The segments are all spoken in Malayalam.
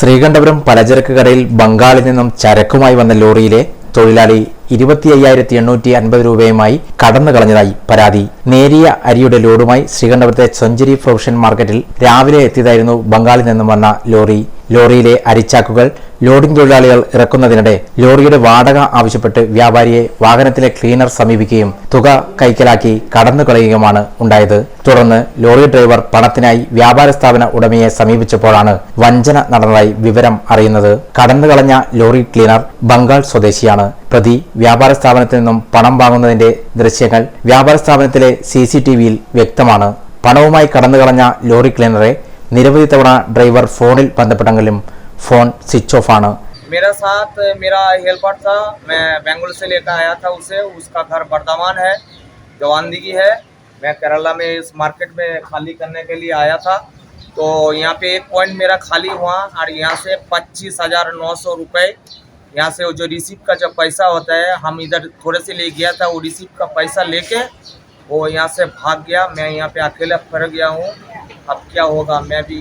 ശ്രീകണ്ഠപുരം പലചരക്ക് കടയിൽ ബംഗാളിൽ നിന്നും ചരക്കുമായി വന്ന ലോറിയിലെ തൊഴിലാളി 25,850 രൂപയുമായി കടന്നു കളഞ്ഞതായി പരാതി. നേരിയ അരിയുടെ ലോഡുമായി ശ്രീകണ്ഠപുരത്തെ സെഞ്ചുറി പ്രൊവിഷൻ മാർക്കറ്റിൽ രാവിലെ എത്തിയതായിരുന്നു ബംഗാളിൽ നിന്നും വന്ന ലോറി. ലോറിയിലെ അരിച്ചാക്കുകൾ ലോഡിംഗ് തൊഴിലാളികൾ ഇറക്കുന്നതിനിടെ ലോറിയുടെ വാടക ആവശ്യപ്പെട്ട് വ്യാപാരിയെ വാഹനത്തിലെ ക്ലീനർ സമീപിക്കുകയും തുക കൈക്കലാക്കി കടന്നു കളയുകയുമാണ് ഉണ്ടായത്. തുടർന്ന് ലോറി ഡ്രൈവർ പണത്തിനായി വ്യാപാര സ്ഥാപന ഉടമയെ സമീപിച്ചപ്പോഴാണ് വഞ്ചന നടന്നതായി വിവരം അറിയുന്നത്. കടന്നുകളഞ്ഞ ലോറി ക്ലീനർ ബംഗാൾ സ്വദേശിയാണ്. പ്രതി വ്യാപാര സ്ഥാപനത്തിൽ നിന്നും പണം വാങ്ങുന്നതിന്റെ ദൃശ്യങ്ങൾ വ്യാപാര സ്ഥാപനത്തിലെ CCTVയിൽ വ്യക്തമാണ്. പണവുമായി കടന്നുകളഞ്ഞ ലോറി ക്ലീനറെ നിരവധി തവണ ഡ്രൈവർ ഫോണിൽ ബന്ധപ്പെട്ടെങ്കിലും फोन स्विच ऑफ आना। मेरा साथ मेरा हेल्पर था, मैं बेंगलुरु से लेकर आया था उसे। उसका घर बर्धमान है, जवानदिगी है। मैं केरला में इस मार्केट में खाली करने के लिए आया था, तो यहाँ पे एक पॉइंट मेरा खाली हुआ और यहाँ से 25,900 रुपये यहाँ से जो रिसीप का जब पैसा होता है, हम इधर थोड़े से ले गया था, वो रिसीप का पैसा लेके वो यहाँ से भाग गया। मैं यहाँ पे अकेला फंस गया हूँ। अब क्या होगा, मैं भी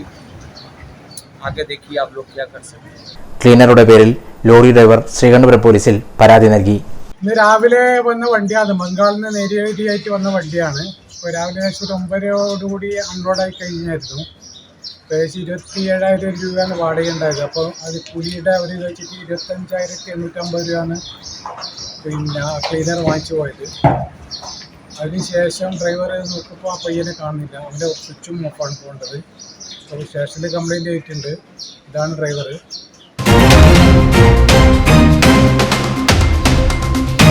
आगे देखिए आप लोग क्या कर सकते हैं। ക്ലീനറുടെ പേരിൽ ലോറി ഡ്രൈവർ ശ്രീകണ്ഠപുരം പോലീസിൽ പരാതി നൽകി. ഇന്ന് രാവിലെ വന്ന വണ്ടിയാണ്, ബംഗാളിൽ നിന്ന് നേരിയായിട്ട് വന്ന വണ്ടിയാണ്. ഇപ്പോൾ രാവിലെ ഏകദേശം 9:00 അൺലോഡായി കഴിഞ്ഞായിരുന്നു. ഏകദേശം 27,000 രൂപയാണ് വാടക ഉണ്ടായത്. അപ്പോൾ അത് കൂലിയുടെ ഒരു വെച്ചിട്ട് 25,850 രൂപയാണ് പിന്നെ ക്ലീനർ വാങ്ങിച്ചു പോയത്. അതിനുശേഷം ഡ്രൈവർ നോക്കുമ്പോൾ ആ പയ്യനെ കാണുന്നില്ല, അവൻ്റെ സ്വിച്ചും ഓഫാണ് പോകേണ്ടത്. അപ്പോൾ സ്റ്റേഷനിൽ കംപ്ലയിൻ്റ് ആയിട്ടുണ്ട്. ഇതാണ് ഡ്രൈവർ.